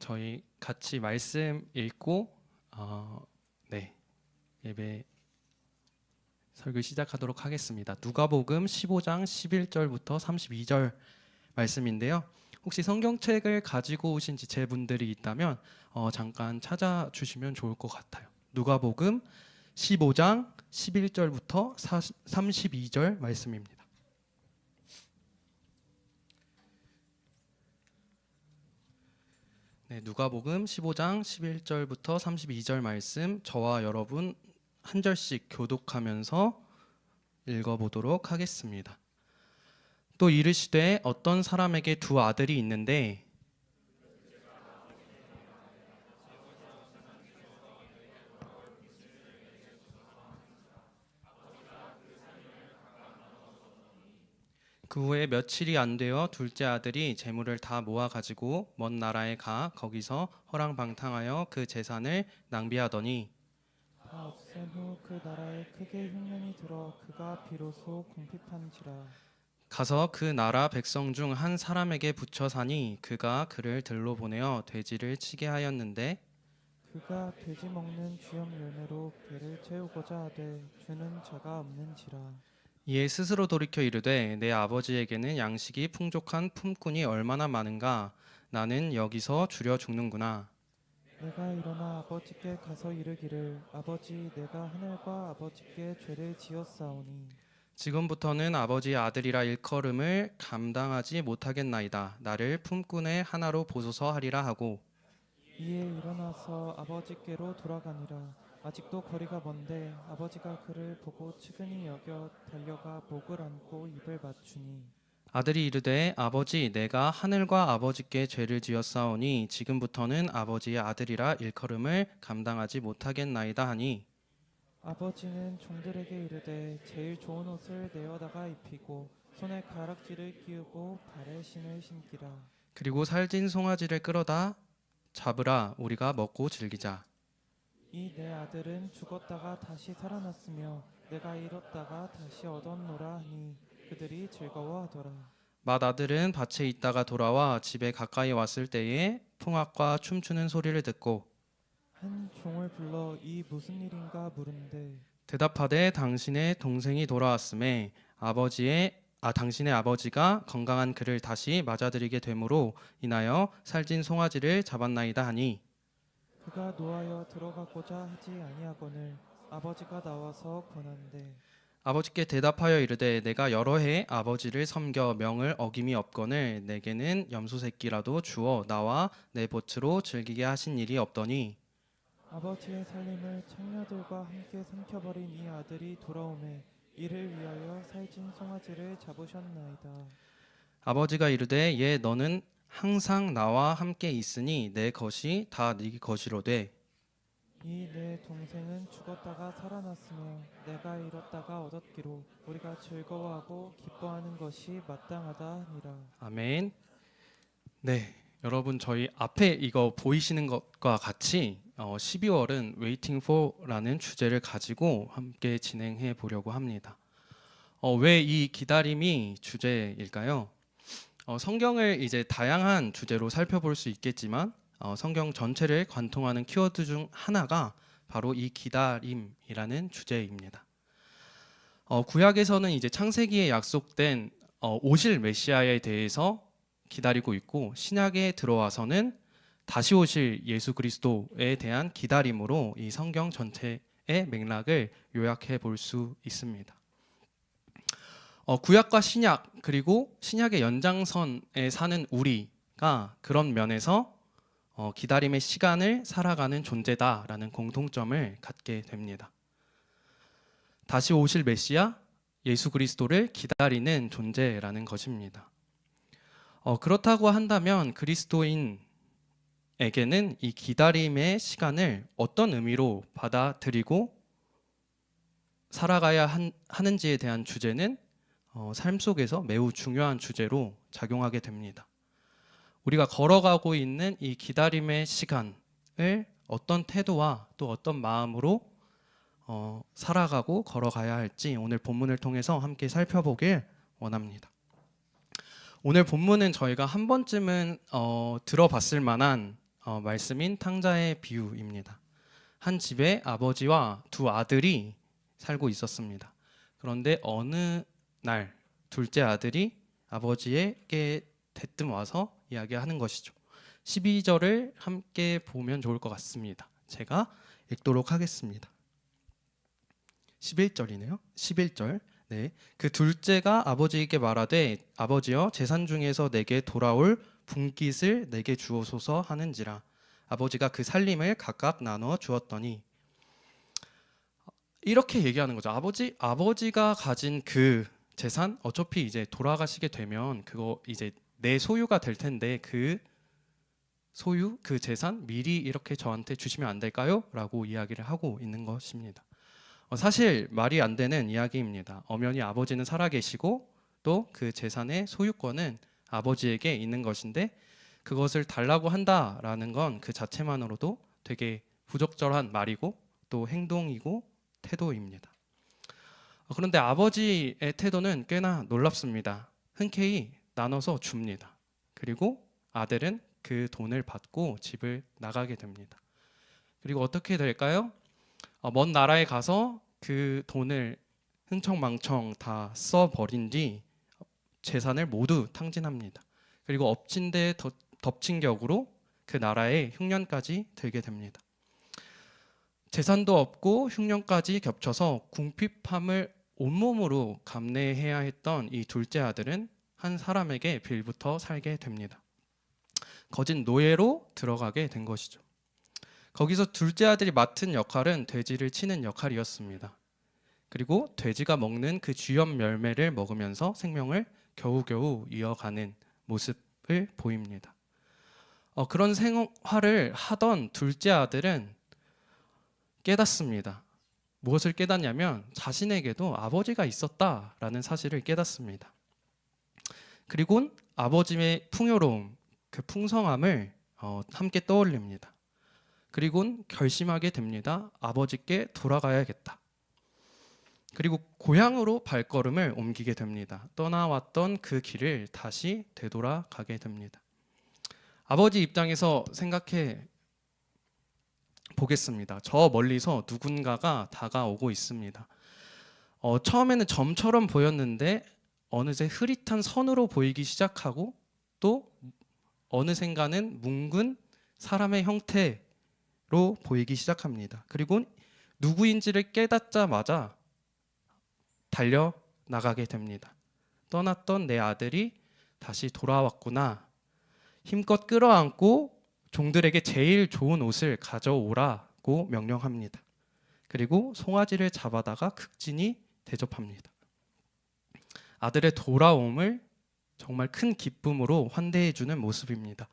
저희 같이 말씀 읽고 예배 설교 시작하도록 하겠습니다. 누가복음 15장 11절부터 32절 말씀인데요. 혹시 성경책을 가지고 오신 지체분들이 있다면 잠깐 찾아주시면 좋을 것 같아요. 누가복음 15장 11절부터 32절 말씀입니다. 네, 누가복음 15장 11절부터 32절 말씀 저와 여러분 한 절씩 교독하면서 읽어보도록 하겠습니다. 또 이르시되 어떤 사람에게 두 아들이 있는데 그 후에 며칠이 안 되어 둘째 아들이 재물을 다 모아 가지고 먼 나라에 가 거기서 허랑방탕하여 그 재산을 낭비하더니 다 없앤 후 그 나라에 크게 흉년이 들어 그가 비로소 궁핍한지라. 가서 그 나라 백성 중 한 사람에게 붙여 사니 그가 그를 들로 보내어 돼지를 치게 하였는데 그가 돼지 먹는 주염 열매로 배를 채우고자 하되 주는 자가 없는지라. 이에 스스로 돌이켜 이르되 내 아버지에게는 양식이 풍족한 품꾼이 얼마나 많은가 나는 여기서 주려 죽는구나. 내가 일어나 아버지께 가서 이르기를 아버지 내가 하늘과 아버지께 죄를 지었사오니 지금부터는 아버지의 아들이라 일컬음을 감당하지 못하겠나이다. 나를 품꾼의 하나로 보소서 하리라 하고 이에 일어나서 아버지께로 돌아가니라. 아직도 거리가 먼데 아버지가 그를 보고 측은히 여겨 달려가 목을 안고 입을 맞추니 아들이 이르되 아버지 내가 하늘과 아버지께 죄를 지었사오니 지금부터는 아버지의 아들이라 일컬음을 감당하지 못하겠나이다 하니 아버지는 종들에게 이르되 제일 좋은 옷을 내어다가 입히고 손에 가락지를 끼우고 발에 신을 신기라. 그리고 살진 송아지를 끌어다 잡으라 우리가 먹고 즐기자. 이 내 아들은 죽었다가 다시 살아났으며 내가 잃었다가 다시 얻었노라 하니 그들이 즐거워하더라. 맏아들은 밭에 있다가 돌아와 집에 가까이 왔을 때에 풍악과 춤추는 소리를 듣고 한 종을 불러 이 무슨 일인가 물은데 대답하되 당신의 동생이 돌아왔음에 당신의 아버지가 건강한 그를 다시 맞아들이게 되므로 인하여 살찐 송아지를 잡았나이다 하니 그가 노하여 들어가고자 하지 아니하거늘 아버지가 나와서 권한대 아버지께 대답하여 이르되 내가 여러 해 아버지를 섬겨 명을 어김이 없거늘 내게는 염소 새끼라도 주어 나와 내 봇으로 즐기게 하신 일이 없더니 아버지의 살림을 창녀들과 함께 삼켜버린 이 아들이 돌아오매 이를 위하여 살찐 송아지를 잡으셨나이다. 아버지가 이르되 얘 너는 항상 나와 함께 있으니 내 것이 다 네 것이로되 이 내 동생은 죽었다가 살아났으며 내가 잃었다가 얻었기로 우리가 즐거워하고 기뻐하는 것이 마땅하다 하니라. 아멘. 네, 여러분 저희 앞에 이거 보이시는 것과 같이 12월은 Waiting for라는 주제를 가지고 함께 진행해 보려고 합니다. 왜 이 기다림이 주제일까요? 성경을 이제 다양한 주제로 살펴볼 수 있겠지만 성경 전체를 관통하는 키워드 중 하나가 바로 이 기다림이라는 주제입니다. 구약에서는 이제 창세기에 약속된 오실 메시아에 대해서 기다리고 있고 신약에 들어와서는 다시 오실 예수 그리스도에 대한 기다림으로 이 성경 전체의 맥락을 요약해 볼 수 있습니다. 구약과 신약 그리고 신약의 연장선에 사는 우리가 그런 면에서 기다림의 시간을 살아가는 존재다라는 공통점을 갖게 됩니다. 다시 오실 메시아 예수 그리스도를 기다리는 존재라는 것입니다. 그렇다고 한다면 그리스도인에게는 이 기다림의 시간을 어떤 의미로 받아들이고 살아가야 하는지에 대한 주제는 삶 속에서 매우 중요한 주제로 작용하게 됩니다. 우리가 걸어가고 있는 이 기다림의 시간을 어떤 태도와 또 어떤 마음으로 살아가고 걸어가야 할지 오늘 본문을 통해서 함께 살펴보길 원합니다. 오늘 본문은 저희가 한 번쯤은 들어봤을 만한 말씀인 탕자의 비유입니다. 한 집에 아버지와 두 아들이 살고 있었습니다. 그런데 어느 날 둘째 아들이 아버지에게 대뜸 와서 이야기하는 것이죠. 12절을 함께 보면 좋을 것 같습니다. 제가 읽도록 하겠습니다. 11절이네요. 11절. 네. 그 둘째가 아버지에게 말하되 아버지여 재산 중에서 내게 돌아올 분깃을 내게 주옵소서 하는지라. 아버지가 그 살림을 각각 나눠 주었더니, 이렇게 얘기하는 거죠. 아버지가 가진 그 재산, 어차피 이제 돌아가시게 되면 그거 이제 내 소유가 될 텐데 그 소유, 그 재산 미리 이렇게 저한테 주시면 안 될까요? 라고 이야기를 하고 있는 것입니다. 사실 말이 안 되는 이야기입니다. 엄연히 아버지는 살아계시고 또 그 재산의 소유권은 아버지에게 있는 것인데 그것을 달라고 한다라는 건 그 자체만으로도 되게 부적절한 말이고 또 행동이고 태도입니다. 그런데 아버지의 태도는 꽤나 놀랍습니다. 흔쾌히 나눠서 줍니다. 그리고 아들은 그 돈을 받고 집을 나가게 됩니다. 그리고 어떻게 될까요? 먼 나라에 가서 그 돈을 흥청망청 다 써버린 뒤 재산을 모두 탕진합니다. 그리고 엎친 데 덮친 격으로 그 나라에 흉년까지 들게 됩니다. 재산도 없고 흉년까지 겹쳐서 궁핍함을 온몸으로 감내해야 했던 이 둘째 아들은 한 사람에게 빌부터 살게 됩니다. 거짓 노예로 들어가게 된 것이죠. 거기서 둘째 아들이 맡은 역할은 돼지를 치는 역할이었습니다. 그리고 돼지가 먹는 그 쥐염 열매를 먹으면서 생명을 겨우겨우 이어가는 모습을 보입니다. 그런 생활을 하던 둘째 아들은 깨닫습니다. 무엇을 깨닫냐면 자신에게도 아버지가 있었다라는 사실을 깨닫습니다. 그리고 아버지의 풍요로움, 그 풍성함을 함께 떠올립니다. 그리고 결심하게 됩니다. 아버지께 돌아가야겠다. 그리고 고향으로 발걸음을 옮기게 됩니다. 떠나왔던 그 길을 다시 되돌아가게 됩니다. 아버지 입장에서 생각해 보겠습니다. 저 멀리서 누군가가 다가오고 있습니다. 처음에는 점처럼 보였는데 어느새 흐릿한 선으로 보이기 시작하고 또 어느샌가는 뭉근 사람의 형태로 보이기 시작합니다. 그리고 누구인지를 깨닫자마자 달려 나가게 됩니다. 떠났던 내 아들이 다시 돌아왔구나. 힘껏 끌어안고 종들에게 제일 좋은 옷을 가져오라고 명령합니다. 그리고 송아지를 잡아다가 극진히 대접합니다. 아들의 돌아옴을 정말 큰 기쁨으로 환대해주는 모습입니다.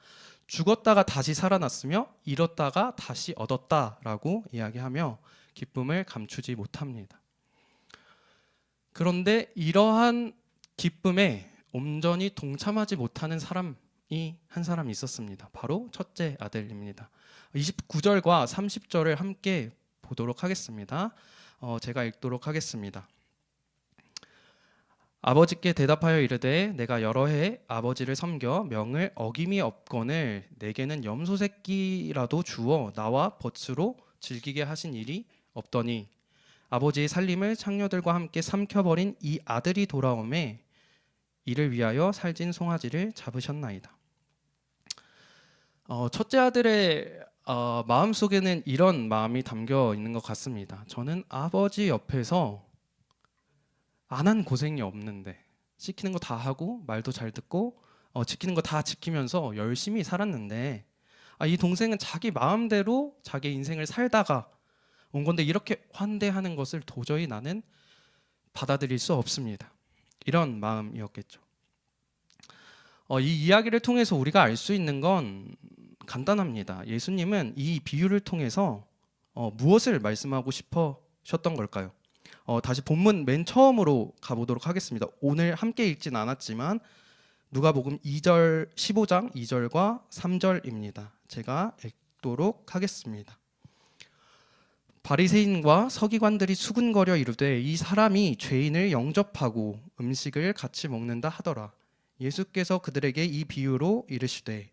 죽었다가 다시 살아났으며 잃었다가 다시 얻었다라고 이야기하며 기쁨을 감추지 못합니다. 그런데 이러한 기쁨에 온전히 동참하지 못하는 사람이 한 사람이 있었습니다. 바로 첫째 아들입니다. 29절과 30절을 함께 보도록 하겠습니다. 제가 읽도록 하겠습니다. 아버지께 대답하여 이르되 내가 여러 해 아버지를 섬겨 명을 어김이 없거늘 내게는 염소 새끼라도 주어 나와 벗으로 즐기게 하신 일이 없더니 아버지의 살림을 창녀들과 함께 삼켜버린 이 아들이 돌아오매 이를 위하여 살진 송아지를 잡으셨나이다. 첫째 아들의 마음속에는 이런 마음이 담겨 있는 것 같습니다. 저는 아버지 옆에서 안 한 고생이 없는데 시키는 거 다 하고 말도 잘 듣고 지키는 거 다 지키면서 열심히 살았는데 이 동생은 자기 마음대로 자기 인생을 살다가 온 건데 이렇게 환대하는 것을 도저히 나는 받아들일 수 없습니다. 이런 마음이었겠죠. 이 이야기를 통해서 우리가 알 수 있는 건 간단합니다. 예수님은 이 비유를 통해서 무엇을 말씀하고 싶으셨던 걸까요? 다시 본문 맨 처음으로 가보도록 하겠습니다. 오늘 함께 읽진 않았지만 누가복음 15장 2절과 3절입니다. 제가 읽도록 하겠습니다. 바리새인과 서기관들이 수군거려 이르되 이 사람이 죄인을 영접하고 음식을 같이 먹는다 하더라. 예수께서 그들에게 이 비유로 이르시되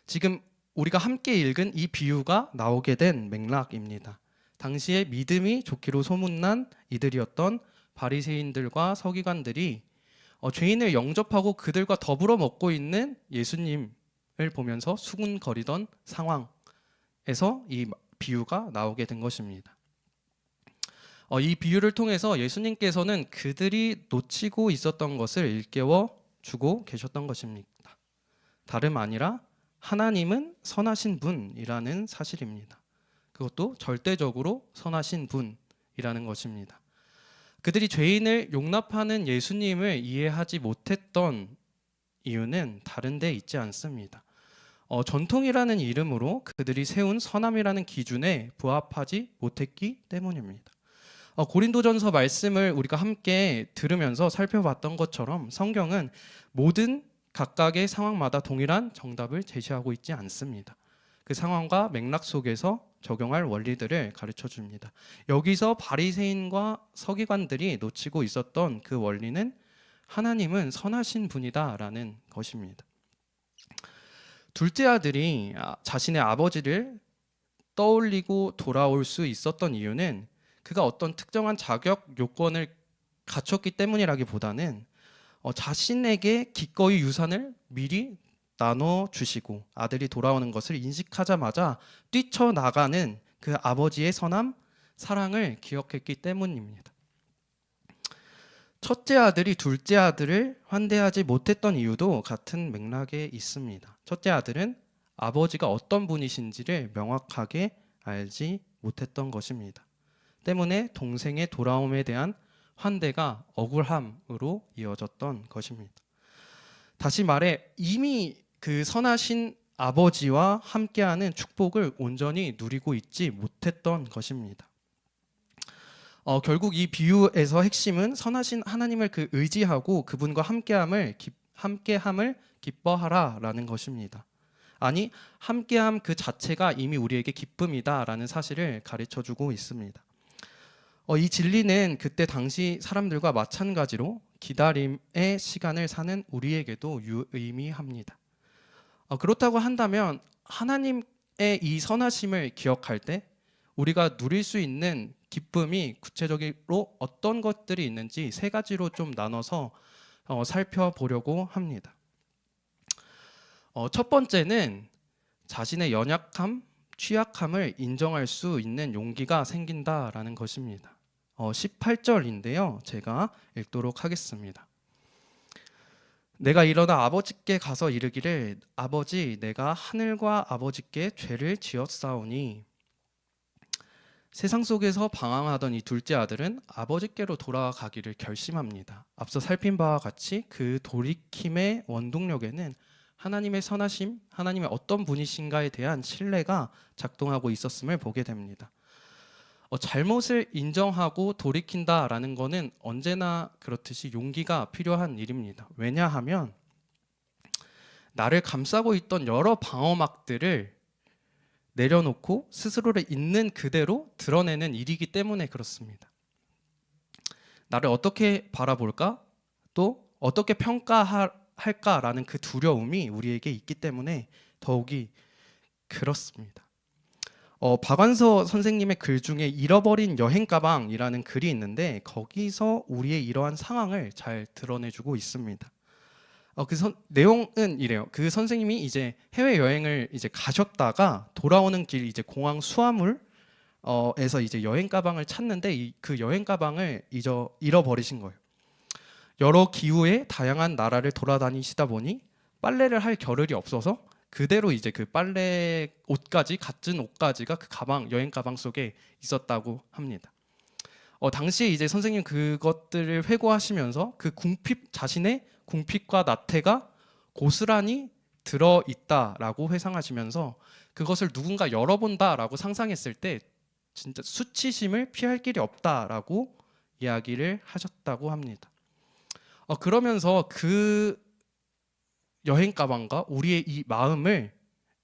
지금 우리가 함께 읽은 이 비유가 나오게 된 맥락입니다. 당시에 믿음이 좋기로 소문난 이들이었던 바리새인들과 서기관들이 죄인을 영접하고 그들과 더불어 먹고 있는 예수님을 보면서 수군거리던 상황에서 이 비유가 나오게 된 것입니다. 이 비유를 통해서 예수님께서는 그들이 놓치고 있었던 것을 일깨워 주고 계셨던 것입니다. 다름 아니라 하나님은 선하신 분이라는 사실입니다. 그것도 절대적으로 선하신 분이라는 것입니다. 그들이 죄인을 용납하는 예수님을 이해하지 못했던 이유는 다른 데 있지 않습니다. 전통이라는 이름으로 그들이 세운 선함이라는 기준에 부합하지 못했기 때문입니다. 고린도전서 말씀을 우리가 함께 들으면서 살펴봤던 것처럼 성경은 모든 각각의 상황마다 동일한 정답을 제시하고 있지 않습니다. 그 상황과 맥락 속에서 적용할 원리들을 가르쳐 줍니다. 여기서 바리새인과 서기관들이 놓치고 있었던 그 원리는 하나님은 선하신 분이다라는 것입니다. 둘째 아들이 자신의 아버지를 떠올리고 돌아올 수 있었던 이유는 그가 어떤 특정한 자격 요건을 갖췄기 때문이라기보다는 자신에게 기꺼이 유산을 미리 나눠주시고 아들이 돌아오는 것을 인식하자마자 뛰쳐나가는 그 아버지의 선함, 사랑을 기억했기 때문입니다. 첫째 아들이 둘째 아들을 환대하지 못했던 이유도 같은 맥락에 있습니다. 첫째 아들은 아버지가 어떤 분이신지를 명확하게 알지 못했던 것입니다. 때문에 동생의 돌아옴에 대한 환대가 억울함으로 이어졌던 것입니다. 다시 말해 이미 그 선하신 아버지와 함께하는 축복을 온전히 누리고 있지 못했던 것입니다. 결국 이 비유에서 핵심은 선하신 하나님을 의지하고 그분과 함께함을 기뻐하라라는 것입니다. 아니 함께함 그 자체가 이미 우리에게 기쁨이다라는 사실을 가르쳐주고 있습니다. 이 진리는 그때 당시 사람들과 마찬가지로 기다림의 시간을 사는 우리에게도 유의미합니다. 그렇다고 한다면 하나님의 이 선하심을 기억할 때 우리가 누릴 수 있는 기쁨이 구체적으로 어떤 것들이 있는지 세 가지로 좀 나눠서 살펴보려고 합니다. 첫 번째는 자신의 연약함, 취약함을 인정할 수 있는 용기가 생긴다라는 것입니다. 18절인데요. 제가 읽도록 하겠습니다. 내가 일어나 아버지께 가서 이르기를 아버지 내가 하늘과 아버지께 죄를 지었사오니 세상 속에서 방황하던 이 둘째 아들은 아버지께로 돌아가기를 결심합니다. 앞서 살핀 바와 같이 그 돌이킴의 원동력에는 하나님의 선하심, 하나님의 어떤 분이신가에 대한 신뢰가 작동하고 있었음을 보게 됩니다. 잘못을 인정하고 돌이킨다라는 것은 언제나 그렇듯이 용기가 필요한 일입니다. 왜냐하면 나를 감싸고 있던 여러 방어막들을 내려놓고 스스로를 있는 그대로 드러내는 일이기 때문에 그렇습니다. 나를 어떻게 바라볼까? 또 어떻게 평가할까라는 그 두려움이 우리에게 있기 때문에 더욱이 그렇습니다. 박완서 선생님의 글 중에 잃어버린 여행 가방이라는 글이 있는데 거기서 우리의 이러한 상황을 잘 드러내주고 있습니다. 내용은 이래요. 그 선생님이 이제 해외 여행을 이제 가셨다가 돌아오는 길 이제 공항 수화물에서 이제 여행 가방을 찾는데 그 여행 가방을 잃어버리신 거예요. 여러 기후의 다양한 나라를 돌아다니시다 보니 빨래를 할 겨를이 없어서 그대로 이제 그 빨래 옷까지 갖은 옷까지가 그 여행 가방 속에 있었다고 합니다. 당시에 이제 선생님 그것들을 회고하시면서 그 자신의 궁핍과 나태가 고스란히 들어 있다라고 회상하시면서 그것을 누군가 열어본다라고 상상했을 때 진짜 수치심을 피할 길이 없다라고 이야기를 하셨다고 합니다. 그러면서 그 여행 가방과 우리의 이 마음을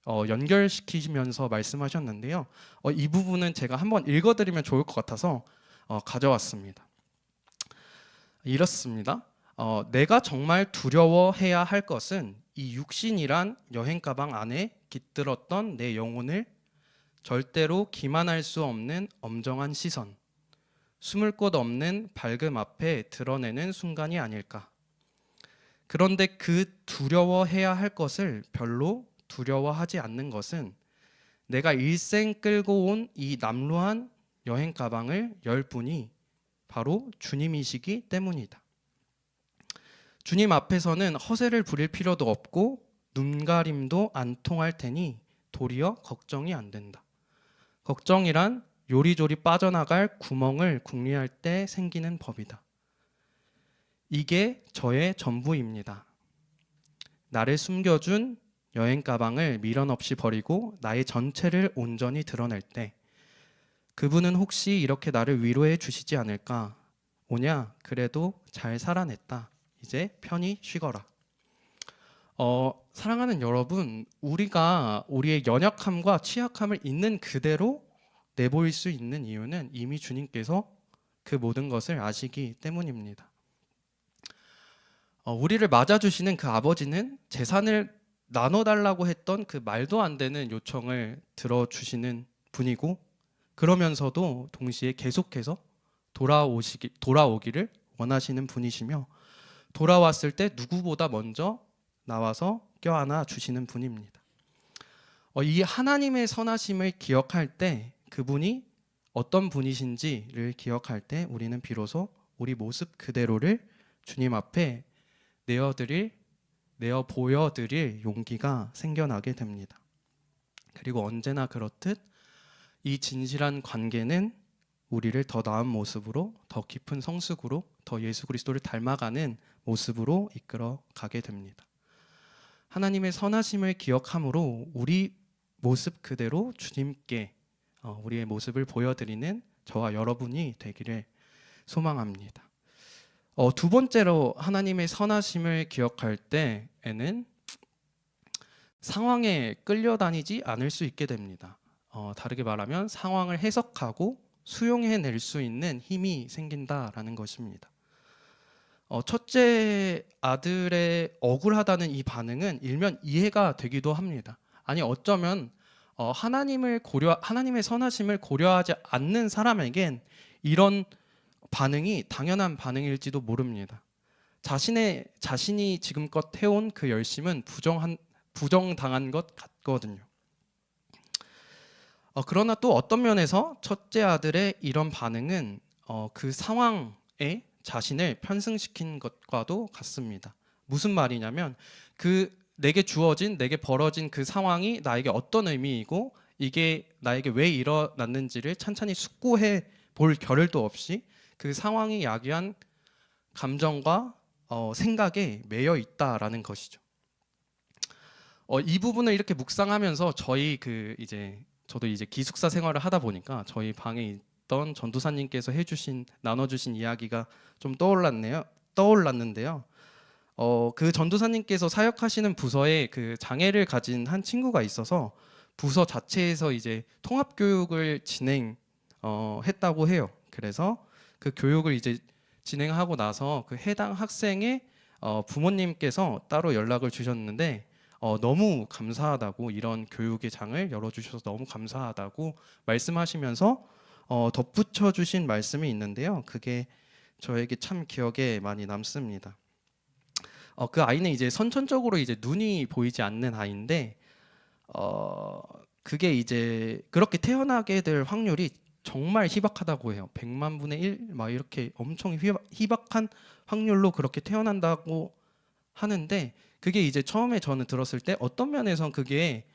연결시키시면서 말씀하셨는데요. 이 부분은 제가 한번 읽어드리면 좋을 것 같아서 가져왔습니다. 이렇습니다. 내가 정말 두려워해야 할 것은 이 육신이란 여행 가방 안에 깃들었던 내 영혼을 절대로 기만할 수 없는 엄정한 시선, 숨을 곳 없는 밝음 앞에 드러내는 순간이 아닐까. 그런데 그 두려워해야 할 것을 별로 두려워하지 않는 것은 내가 일생 끌고 온 이 남루한 여행 가방을 열 분이 바로 주님이시기 때문이다. 주님 앞에서는 허세를 부릴 필요도 없고 눈가림도 안 통할 테니 도리어 걱정이 안 된다. 걱정이란 요리조리 빠져나갈 구멍을 궁리할 때 생기는 법이다. 이게 저의 전부입니다. 나를 숨겨준 여행 가방을 미련 없이 버리고 나의 전체를 온전히 드러낼 때 그분은 혹시 이렇게 나를 위로해 주시지 않을까? 오냐, 그래도 잘 살아냈다. 이제 편히 쉬거라. 사랑하는 여러분, 우리가 우리의 연약함과 취약함을 있는 그대로 내보일 수 있는 이유는 이미 주님께서 그 모든 것을 아시기 때문입니다. 우리를 맞아주시는 그 아버지는 재산을 나눠달라고 했던 그 말도 안 되는 요청을 들어주시는 분이고, 그러면서도 동시에 계속해서 돌아오기를 원하시는 분이시며, 돌아왔을 때 누구보다 먼저 나와서 껴안아 주시는 분입니다. 이 하나님의 선하심을 기억할 때, 그분이 어떤 분이신지를 기억할 때 우리는 비로소 우리 모습 그대로를 주님 앞에 내어 보여드릴 용기가 생겨나게 됩니다. 그리고 언제나 그렇듯 이 진실한 관계는 우리를 더 나은 모습으로, 더 깊은 성숙으로, 더 예수 그리스도를 닮아가는 모습으로 이끌어 가게 됩니다. 하나님의 선하심을 기억함으로 우리 모습 그대로 주님께 우리의 모습을 보여드리는 저와 여러분이 되기를 소망합니다. 두 번째로 하나님의 선하심을 기억할 때에는 상황에 끌려다니지 않을 수 있게 됩니다. 다르게 말하면 상황을 해석하고 수용해낼 수 있는 힘이 생긴다라는 것입니다. 첫째 아들의 억울하다는 이 반응은 일면 이해가 되기도 합니다. 아니 어쩌면 하나님의 선하심을 고려하지 않는 사람에겐 이런 반응이 당연한 반응일지도 모릅니다. 자신이 지금껏 해온 그 열심은 부정당한 것 같거든요. 그러나 또 어떤 면에서 첫째 아들의 이런 반응은 그 상황에 자신을 편승시킨 것과도 같습니다. 무슨 말이냐면 내게 벌어진 그 상황이 나에게 어떤 의미이고 이게 나에게 왜 일어났는지를 찬찬히 숙고해 볼 겨를도 없이 그 상황이 야기한 감정과 생각에 매여 있다라는 것이죠. 이 부분을 이렇게 묵상하면서 저도 이제 기숙사 생활을 하다 보니까 저희 방에 있던 전도사님께서 나눠주신 이야기가 좀 떠올랐는데요. 그 전도사님께서 사역하시는 부서에 그 장애를 가진 한 친구가 있어서 부서 자체에서 이제 통합 교육을 했다고 해요. 그래서 그 교육을 이제 진행하고 나서 그 해당 학생의 부모님께서 따로 연락을 주셨는데 너무 감사하다고, 이런 교육의 장을 열어주셔서 너무 감사하다고 말씀하시면서 덧붙여 주신 말씀이 있는데요. 그게 저에게 참 기억에 많이 남습니다. 그 아이는 이제 선천적으로 이제 눈이 보이지 않는 아이인데 그게 이제 그렇게 태어나게 될 확률이 정말 희박하다고 해요. 100만 분의 1 막 이렇게 엄청 희박한 확률로 그렇게 태어난다고 하는데, 그게 이제 처음에 저는 들었을 때 어떤 면에선 그게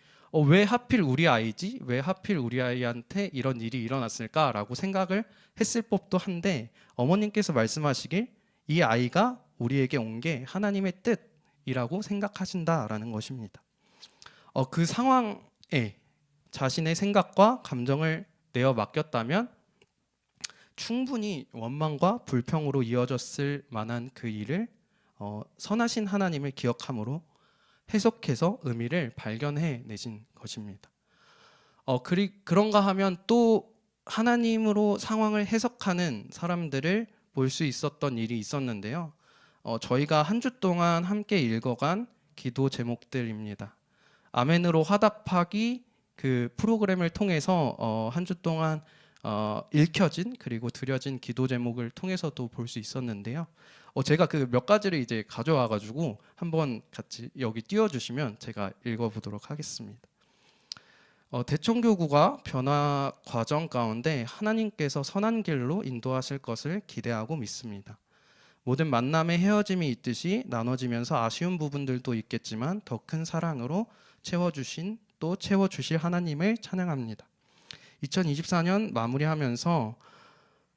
왜 하필 우리 아이지? 왜 하필 우리 아이한테 이런 일이 일어났을까라고 생각을 했을 법도 한데, 어머님께서 말씀하시길 이 아이가 우리에게 온 게 하나님의 뜻이라고 생각하신다라는 것입니다. 그 상황에 자신의 생각과 감정을 내어 맡겼다면 충분히 원망과 불평으로 이어졌을 만한 그 일을 선하신 하나님을 기억함으로 해석해서 의미를 발견해 내신 것입니다. 그런가 하면 또 하나님으로 상황을 해석하는 사람들을 볼 수 있었던 일이 있었는데요. 저희가 한 주 동안 함께 읽어간 기도 제목들입니다. 아멘으로 화답하기 그 프로그램을 통해서 한 주 동안 읽혀진 그리고 드려진 기도 제목을 통해서도 볼 수 있었는데요. 제가 그 몇 가지를 이제 가져와가지고 한번 같이 여기 띄워주시면 제가 읽어보도록 하겠습니다. 대청교구가 변화 과정 가운데 하나님께서 선한 길로 인도하실 것을 기대하고 믿습니다. 모든 만남에 헤어짐이 있듯이 나눠지면서 아쉬운 부분들도 있겠지만 더 큰 사랑으로 채워주신 또 채워주실 하나님을 찬양합니다. 2024년 마무리하면서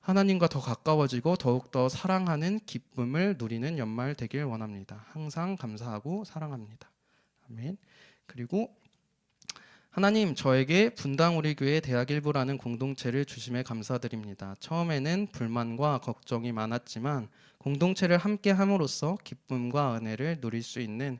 하나님과 더 가까워지고 더욱더 사랑하는 기쁨을 누리는 연말 되길 원합니다. 항상 감사하고 사랑합니다. 아멘. 그리고 하나님, 저에게 분당 우리 교회 대학일부라는 공동체를 주심에 감사드립니다. 처음에는 불만과 걱정이 많았지만 공동체를 함께 함으로써 기쁨과 은혜를 누릴 수 있는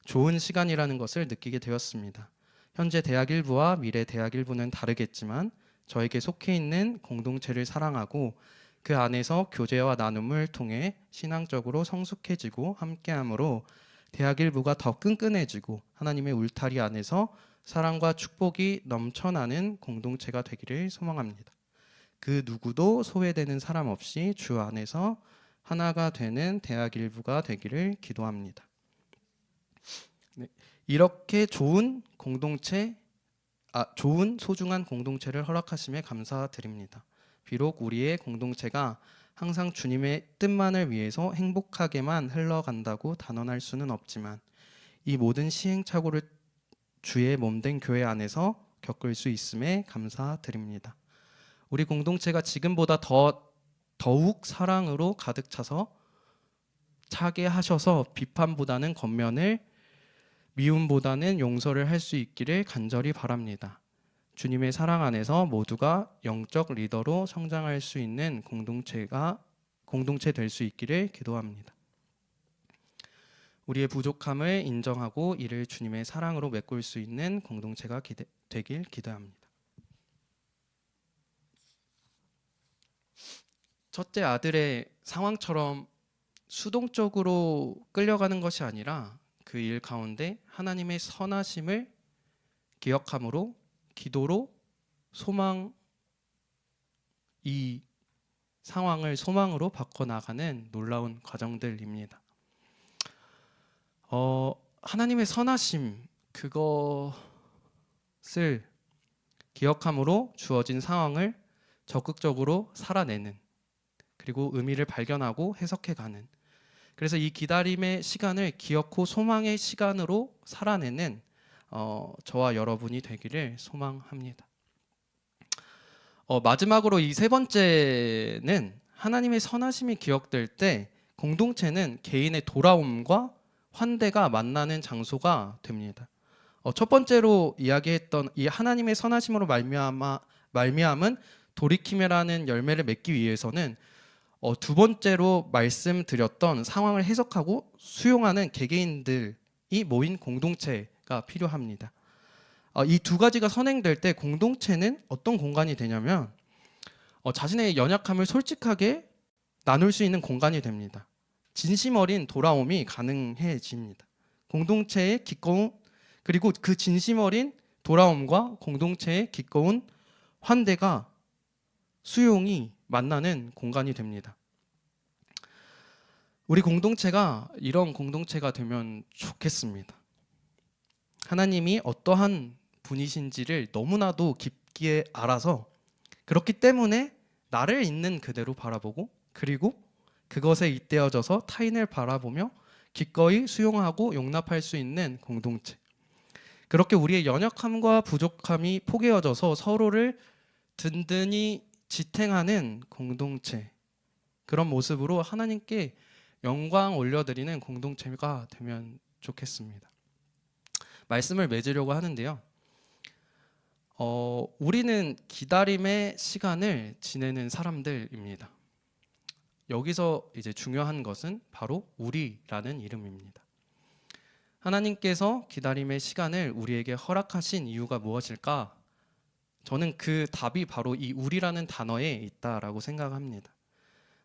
좋은 시간이라는 것을 느끼게 되었습니다. 현재 대학일부와 미래 대학일부는 다르겠지만 저에게 속해 있는 공동체를 사랑하고 그 안에서 교제와 나눔을 통해 신앙적으로 성숙해지고 함께함으로 대학일부가 더 끈끈해지고 하나님의 울타리 안에서 사랑과 축복이 넘쳐나는 공동체가 되기를 소망합니다. 그 누구도 소외되는 사람 없이 주 안에서 하나가 되는 대학일부가 되기를 기도합니다. 네, 이렇게 좋은 공동체, 좋은 소중한 공동체를 허락하심에 감사드립니다. 비록 우리의 공동체가 항상 주님의 뜻만을 위해서 행복하게만 흘러간다고 단언할 수는 없지만 이 모든 시행착오를 주의 몸된 교회 안에서 겪을 수 있음에 감사드립니다. 우리 공동체가 지금보다 더욱 사랑으로 가득 차게 하셔서 비판보다는 권면을, 미움보다는 용서를 할 수 있기를 간절히 바랍니다. 주님의 사랑 안에서 모두가 영적 리더로 성장할 수 있는 공동체 될 수 있기를 기도합니다. 우리의 부족함을 인정하고 이를 주님의 사랑으로 메꿀 수 있는 공동체가 되길 기도합니다. 첫째 아들의 상황처럼 수동적으로 끌려가는 것이 아니라 그 일 가운데 하나님의 선하심을 기억함으로 기도로 이 상황을 소망으로 바꿔나가는 놀라운 과정들입니다. 하나님의 선하심, 그것을 기억함으로 주어진 상황을 적극적으로 살아내는, 그리고 의미를 발견하고 해석해가는, 그래서 이 기다림의 시간을 기억후 소망의 시간으로 살아내는 저와 여러분이 되기를 소망합니다. 마지막으로 이 세 번째는 하나님의 선하심이 기억될 때 공동체는 개인의 돌아옴과 환대가 만나는 장소가 됩니다. 첫 번째로 이야기했던 이 하나님의 선하심으로 말미암은 돌이킴이라는 열매를 맺기 위해서는 두 번째로 말씀드렸던 상황을 해석하고 수용하는 개개인들이 모인 공동체가 필요합니다. 이 두 가지가 선행될 때 공동체는 어떤 공간이 되냐면 자신의 연약함을 솔직하게 나눌 수 있는 공간이 됩니다. 진심 어린 돌아옴이 가능해집니다. 공동체의 기꺼운, 그리고 그 진심 어린 돌아옴과 공동체의 기꺼운 환대가 수용이 만나는 공간이 됩니다. 우리 공동체가 이런 공동체가 되면 좋겠습니다. 하나님이 어떠한 분이신지를 너무나도 깊게 알아서, 그렇기 때문에 나를 있는 그대로 바라보고, 그리고 그것에 잇대어져서 타인을 바라보며 기꺼이 수용하고 용납할 수 있는 공동체. 그렇게 우리의 연약함과 부족함이 포개어져서 서로를 든든히 지탱하는 공동체, 그런 모습으로 하나님께 영광 올려드리는 공동체가 되면 좋겠습니다. 말씀을 맺으려고 하는데요. 우리는 기다림의 시간을 지내는 사람들입니다. 여기서 이제 중요한 것은 바로 우리라는 이름입니다. 하나님께서 기다림의 시간을 우리에게 허락하신 이유가 무엇일까? 저는 그 답이 바로 이 우리라는 단어에 있다라고 생각합니다.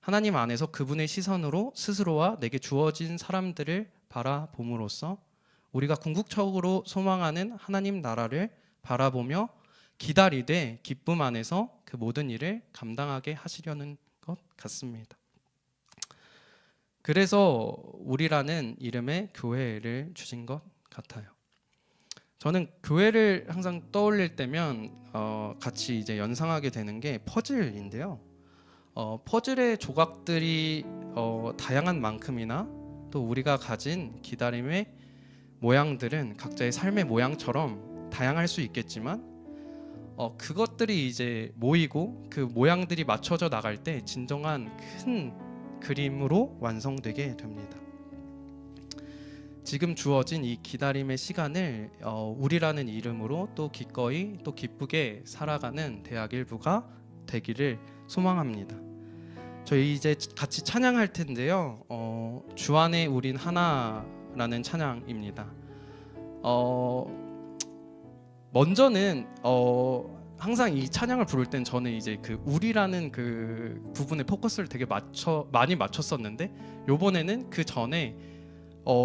하나님 안에서 그분의 시선으로 스스로와 내게 주어진 사람들을 바라봄으로써 우리가 궁극적으로 소망하는 하나님 나라를 바라보며 기다리되 기쁨 안에서 그 모든 일을 감당하게 하시려는 것 같습니다. 그래서 우리라는 이름의 교회를 주신 것 같아요. 저는 교회를 항상 떠올릴 때면 같이 이제 연상하게 되는 게 퍼즐인데요. 퍼즐의 조각들이 다양한 만큼이나 또 우리가 가진 기다림의 모양들은 각자의 삶의 모양처럼 다양할 수 있겠지만 그것들이 이제 모이고 그 모양들이 맞춰져 나갈 때 진정한 큰 그림으로 완성되게 됩니다. 지금 주어진 이 기다림의 시간을 우리라는 이름으로 또 기꺼이 또 기쁘게 살아가는 대학 일부가 되기를 소망합니다. 저희 이제 같이 찬양할 텐데요. 주 안에 우린 하나라는 찬양입니다. 먼저는 항상 이 찬양을 부를 땐 저는 이제 그 우리라는 그 부분에 포커스를 되게 많이 맞췄었는데 요번에는 그 전에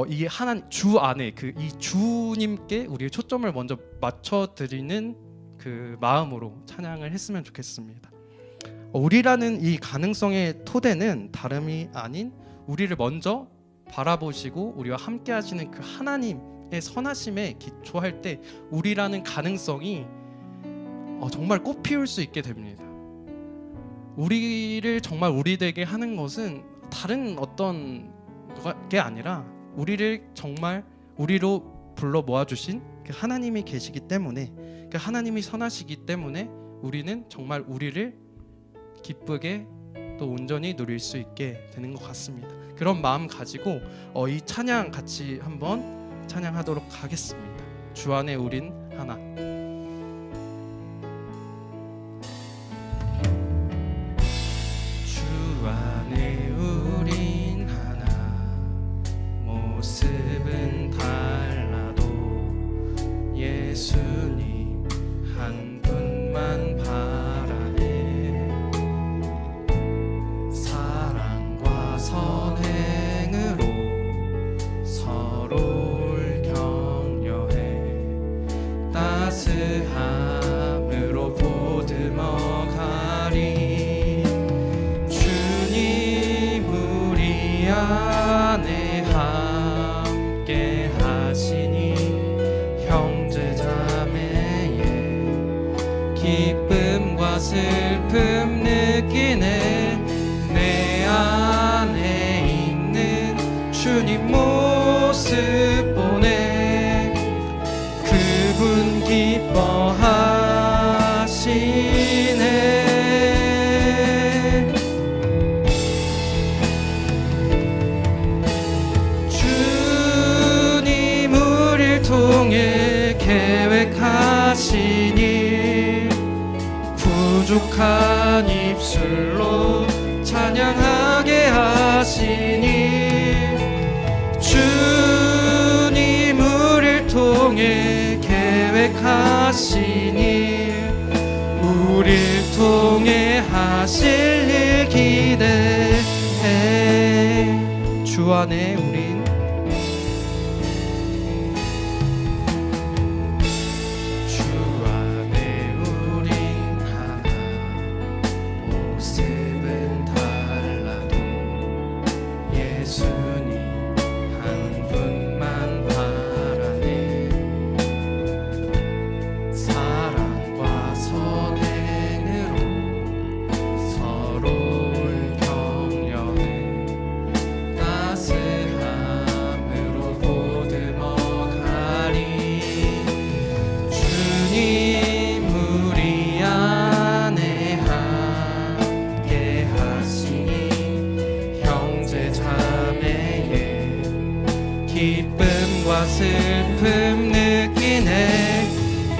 이 하나님 주 안에 그 이 주님께 우리의 초점을 먼저 맞춰드리는 그 마음으로 찬양을 했으면 좋겠습니다. 우리라는 이 가능성의 토대는 다름이 아닌 우리를 먼저 바라보시고 우리와 함께 하시는 그 하나님의 선하심에 기초할 때 우리라는 가능성이 정말 꽃피울 수 있게 됩니다. 우리를 정말 우리 되게 하는 것은 다른 어떤 게 아니라 우리를 정말 우리로 불러 모아주신 그 하나님이 계시기 때문에 그 하나님이 선하시기 때문에 우리는 정말 우리를 기쁘게 또 온전히 누릴 수 있게 되는 것 같습니다. 그런 마음 가지고 이 찬양 같이 한번 찬양하도록 하겠습니다. 주 안에 우린 하나. 주 안에 우린 하나, 모습은 달라도 예수님 한 분만 바라네. 사랑과 선행으로 서로를 격려해 따스함으로 보듬어 가리. 주님 우리 안에 함께 하시니 형제자매의 기쁨과 슬픔 느끼네. 내 안에 있는 주님 모습 보네. 그분 기뻐하시네. 주님 우릴 통해 계획하신 일, 부족한 입술로 찬양하게 하시니. 주님 우릴 통해 계획하신 일, 우릴 통해 하실 일 기대해. 주 안에 우린 기쁨과 슬픔 느끼네.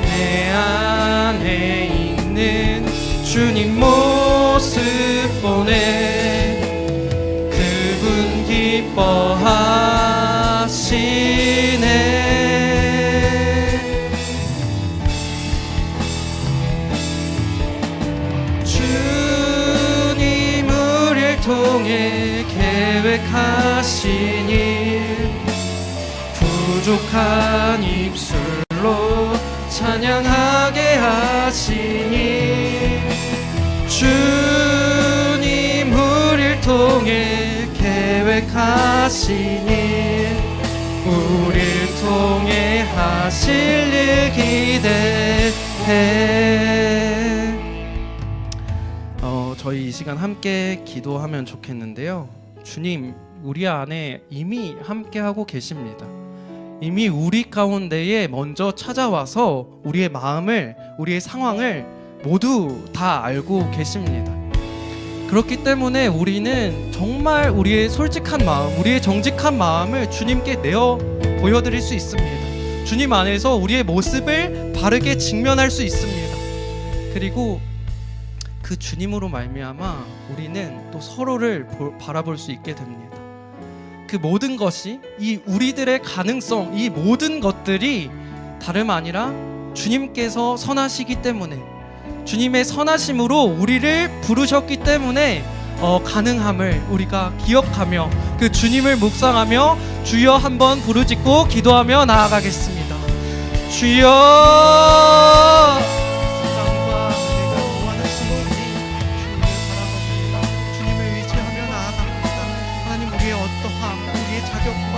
내 안에 있는 주님 모습 보네. 그분 기뻐하시네. 주님 우릴 통해 계획하신 일, 부족한 입술로 찬양하게 하시니 주님 우릴 통해 계획하시니 우릴 통해 하실 일 기대해. 저희 이 시간 함께 기도하면 좋겠는데요. 주님, 우리 안에 이미 함께하고 계십니다. 이미 우리 가운데에 먼저 찾아와서 우리의 마음을, 우리의 상황을 모두 다 알고 계십니다. 그렇기 때문에 우리는 정말 우리의 솔직한 마음, 우리의 정직한 마음을 주님께 내어 보여드릴 수 있습니다. 주님 안에서 우리의 모습을 바르게 직면할 수 있습니다. 그리고 그 주님으로 말미암아 우리는 또 서로를 바라볼 수 있게 됩니다. 그 모든 것이, 이 우리들의 가능성, 이 모든 것들이 다름 아니라 주님께서 선하시기 때문에, 주님의 선하심으로 우리를 부르셨기 때문에 가능함을 우리가 기억하며 그 주님을 묵상하며 주여 한번 부르짖고 기도하며 나아가겠습니다. 주여,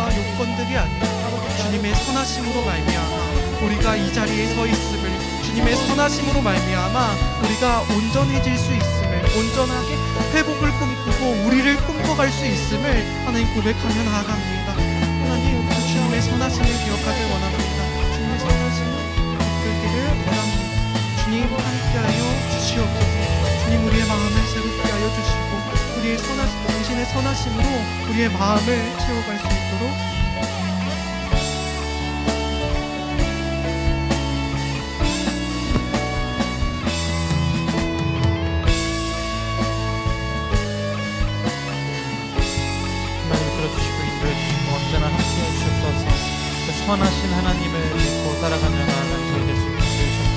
요건들이 아니라 주님의 선하심으로 말미암아 우리가 이 자리에 서 있음을, 주님의 선하심으로 말미암아 우리가 온전해질 수 있음을, 온전하게 회복을 꿈꾸고 우리를 꿈꿔갈 수 있음을 하나님 고백하며 나아갑니다. 하나님, 주님의 선하심을 기억하길 원합니다. 주님의 선하심을 이끌기를 원합니다. 주님 함께하여 주시옵소서. 주님, 우리의 마음을 새롭게 하여 주시고 우리의 당신의 선하심으로 우리의 마음을 채워갈 수 있도록 선하신 하나님을 믿고 따라가며 나아가는 저희 될 수 있게 해주셔서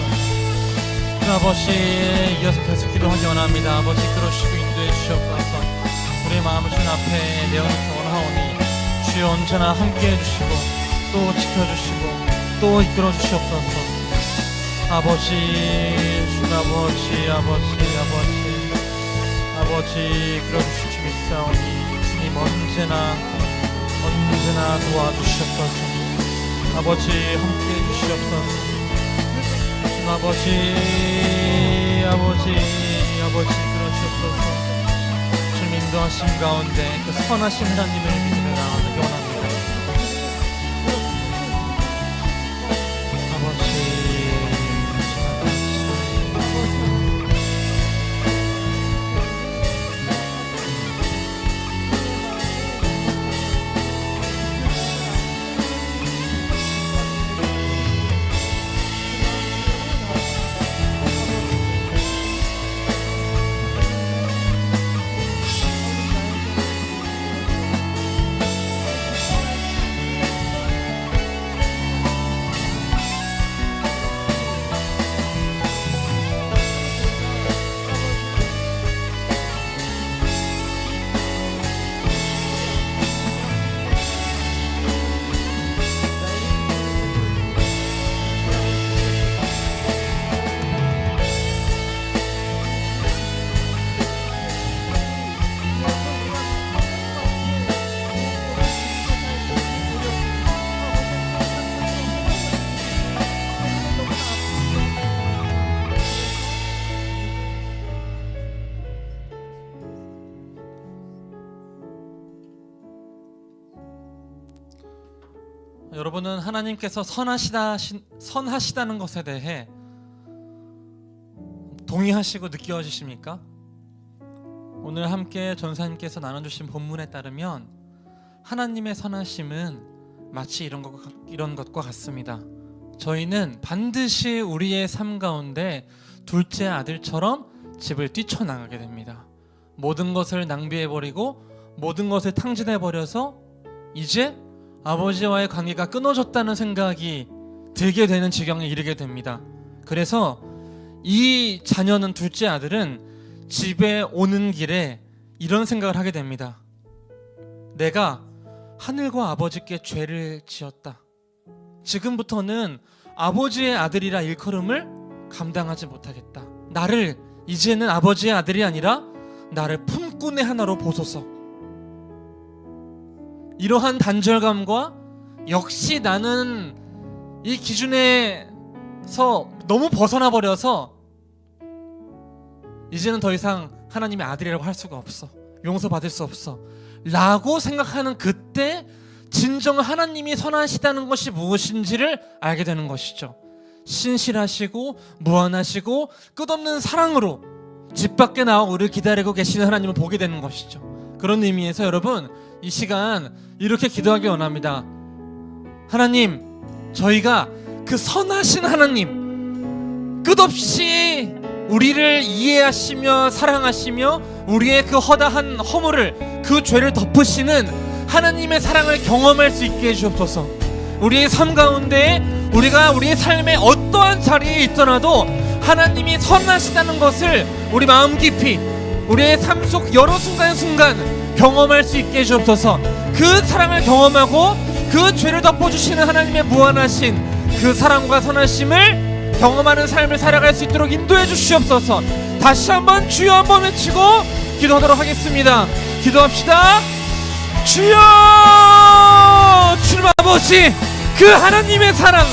아버지 이어서 계속 기도하기 원합니다. 아버지 이끌어주시고 인도해 주시옵소서. 우리의 마음을 주님 앞에 내어놓기 원하오니 주여 언제나 함께해 주시고 또 지켜주시고 또 이끌어 주시옵소서. 아버지 주님 아버지 이끌어주실 주 믿사오니 주님 언제나 도와주시옵소서. 아버지 함께해 주시옵소서. 아버지 그러시옵소서. 주님 인도하심 가운데 그 선하신 하나님을 믿으며 나아가기 원합니다. 아버지 여러분은 하나님께서 선하시다는 것에 대해 동의하시고 느껴지십니까? 오늘 함께 전사님께서 나눠주신 본문에 따르면 하나님의 선하심은 마치 이런 것과 같습니다. 저희는 반드시 우리의 삶 가운데 둘째 아들처럼 집을 뛰쳐나가게 됩니다. 모든 것을 낭비해버리고 모든 것을 탕진해버려서 이제 아버지와의 관계가 끊어졌다는 생각이 들게 되는 지경에 이르게 됩니다. 그래서 이 자녀는, 둘째 아들은 집에 오는 길에 이런 생각을 하게 됩니다. 내가 하늘과 아버지께 죄를 지었다. 지금부터는 아버지의 아들이라 일컬음을 감당하지 못하겠다. 나를 이제는 아버지의 아들이 아니라 나를 품꾼의 하나로 보소서. 이러한 단절감과 역시 나는 이 기준에서 너무 벗어나 버려서 이제는 더 이상 하나님의 아들이라고 할 수가 없어, 용서받을 수 없어 라고 생각하는 그때 진정 하나님이 선하시다는 것이 무엇인지를 알게 되는 것이죠. 신실하시고 무한하시고 끝없는 사랑으로 집 밖에 나와 우리를 기다리고 계시는 하나님을 보게 되는 것이죠. 그런 의미에서 여러분, 이 시간 이렇게 기도하기 원합니다. 하나님, 저희가 그 선하신 하나님, 끝없이 우리를 이해하시며 사랑하시며 우리의 그 허다한 허물을, 그 죄를 덮으시는 하나님의 사랑을 경험할 수 있게 해주옵소서. 우리의 삶 가운데 우리가 우리의 삶의 어떠한 자리에 있더라도 하나님이 선하시다는 것을 우리 마음 깊이 우리의 삶 속 여러 순간순간 경험할 수 있게 해주옵소서. 그 사랑을 경험하고 그 죄를 덮어주시는 하나님의 무한하신 그 사랑과 선하심을 경험하는 삶을 살아갈 수 있도록 인도해 주시옵소서. 다시 한번 주여 한번 외치고 기도하도록 하겠습니다. 기도합시다. 주여! 주님 아버지, 그 하나님의 사랑,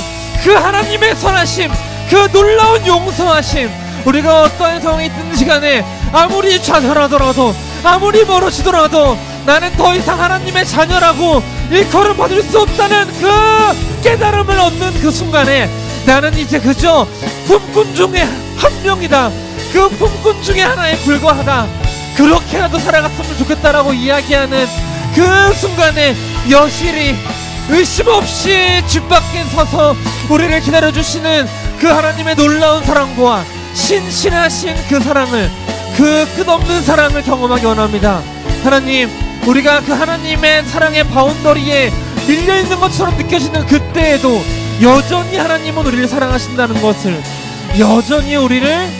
그 하나님의 선하심, 그 놀라운 용서하심, 우리가 어떠한 상황에 있든 시간에 아무리 좌절하더라도 아무리 멀어지더라도 나는 더 이상 하나님의 자녀라고 일컬음 받을 수 없다는 그 깨달음을 얻는 그 순간에 나는 이제 그저 품꾼 중에 한 명이다, 그 품꾼 중에 하나에 불과하다, 그렇게라도 살아갔으면 좋겠다라고 이야기하는 그 순간에 여실히 의심 없이 집 밖에 서서 우리를 기다려주시는 그 하나님의 놀라운 사랑과 신실하신 그 사랑을, 그 끝없는 사랑을 경험하기 원합니다. 하나님, 우리가 그 하나님의 사랑의 바운더리에 밀려있는 것처럼 느껴지는 그때에도 여전히 하나님은 우리를 사랑하신다는 것을, 여전히 우리를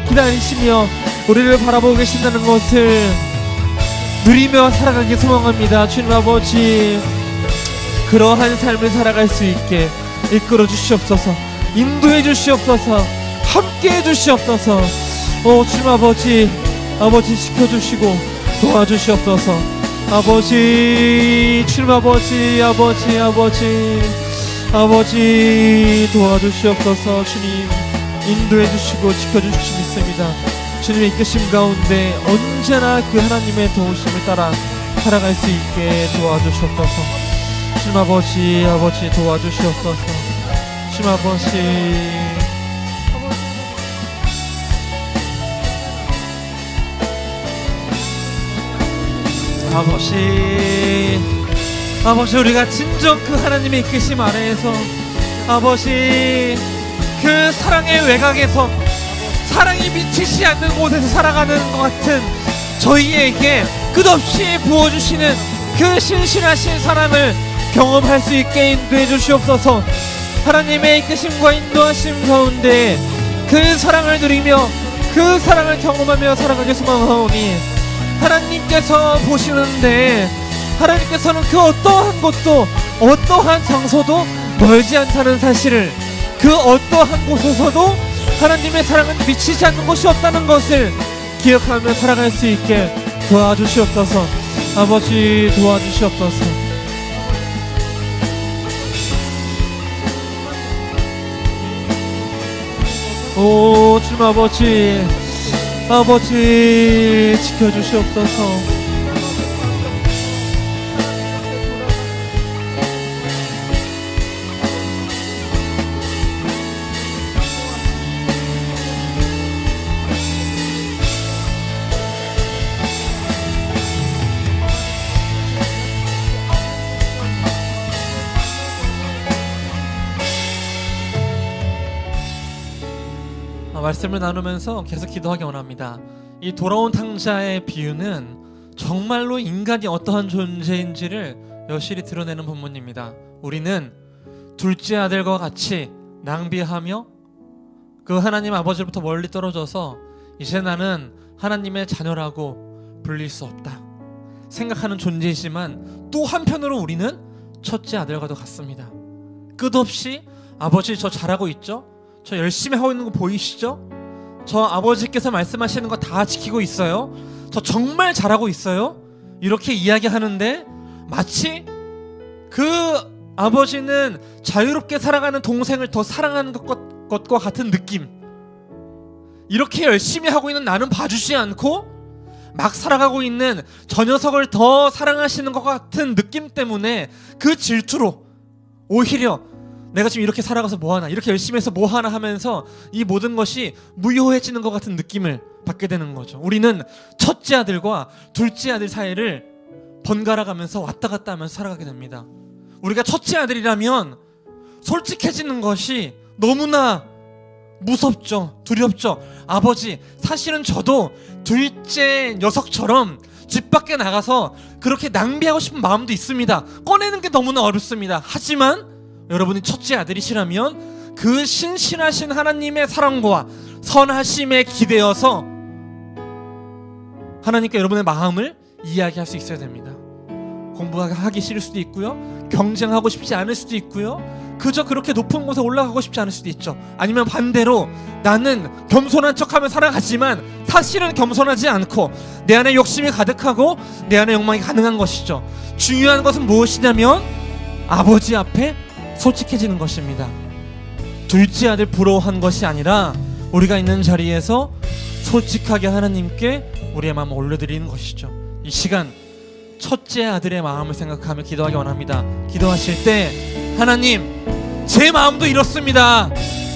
기다리시며 우리를 바라보고 계신다는 것을 누리며 살아가기 소망합니다. 주님 아버지, 그러한 삶을 살아갈 수 있게 이끌어 주시옵소서. 인도해 주시옵소서. 함께 해 주시옵소서. 주님 아버지, 지켜주시고 도와주시옵소서. 아버지, 주님 아버지 도와주시옵소서. 주님 인도해 주시고 지켜주실 줄 믿습니다. 주님의 이끄심 가운데 언제나 그 하나님의 도우심을 따라 살아갈 수 있게 도와주시옵소서. 주님 아버지 도와주시옵소서. 주님 아버지, 우리가 진정 그 하나님의 이끄심 아래에서 아버지, 그 사랑의 외곽에서 사랑이 미치지 않는 곳에서 살아가는 것 같은 저희에게 끝없이 부어주시는 그 신실하신 사랑을 경험할 수 있게 인도해 주시옵소서. 하나님의 이끄심과 인도하심 가운데 그 사랑을 누리며 그 사랑을 경험하며 살아가기 소망하오니, 하나님께서 보시는데 하나님께서는 그 어떠한 곳도 어떠한 장소도 멀지 않다는 사실을, 그 어떠한 곳에서도 하나님의 사랑은 미치지 않는 곳이 없다는 것을 기억하며 살아갈 수 있게 도와주시옵소서. 아버지, 도와주시옵소서. 주님 아버지 지켜주시옵소서. 말씀을 나누면서 계속 기도하기 원합니다. 이 돌아온 탕자의 비유는 정말로 인간이 어떠한 존재인지를 여실히 드러내는 본문입니다. 우리는 둘째 아들과 같이 낭비하며 그 하나님 아버지로부터 멀리 떨어져서 이제 나는 하나님의 자녀라고 불릴 수 없다 생각하는 존재이지만, 또 한편으로 우리는 첫째 아들과도 같습니다. 끝없이 아버지 저 잘하고 있죠? 저 열심히 하고 있는 거 보이시죠? 저 아버지께서 말씀하시는 거 다 지키고 있어요? 저 정말 잘하고 있어요? 이렇게 이야기하는데 마치 그 아버지는 자유롭게 살아가는 동생을 더 사랑하는 것과 같은 느낌. 이렇게 열심히 하고 있는 나는 봐주지 않고 막 살아가고 있는 저 녀석을 더 사랑하시는 것 같은 느낌 때문에 그 질투로 오히려 내가 지금 이렇게 살아가서 뭐하나, 이렇게 열심히 해서 뭐하나 하면서 이 모든 것이 무효해지는 것 같은 느낌을 받게 되는 거죠. 우리는 첫째 아들과 둘째 아들 사이를 번갈아 가면서 왔다 갔다 하면서 살아가게 됩니다. 우리가 첫째 아들이라면 솔직해지는 것이 너무나 무섭죠. 두렵죠. 아버지, 사실은 저도 둘째 녀석처럼 집 밖에 나가서 그렇게 낭비하고 싶은 마음도 있습니다. 꺼내는 게 너무나 어렵습니다. 하지만 여러분이 첫째 아들이시라면 그 신실하신 하나님의 사랑과 선하심에 기대어서 하나님께 여러분의 마음을 이야기할 수 있어야 됩니다. 공부하기 싫을 수도 있고요, 경쟁하고 싶지 않을 수도 있고요, 그저 그렇게 높은 곳에 올라가고 싶지 않을 수도 있죠. 아니면 반대로 나는 겸손한 척하며 살아가지만 사실은 겸손하지 않고 내 안에 욕심이 가득하고 내 안에 욕망이 가능한 것이죠. 중요한 것은 무엇이냐면 아버지 앞에 솔직해지는 것입니다. 둘째 아들 부러워한 것이 아니라 우리가 있는 자리에서 솔직하게 하나님께 우리의 마음을 올려드리는 것이죠. 이 시간 첫째 아들의 마음을 생각하며 기도하기 원합니다. 기도하실 때 하나님, 제 마음도 이렇습니다.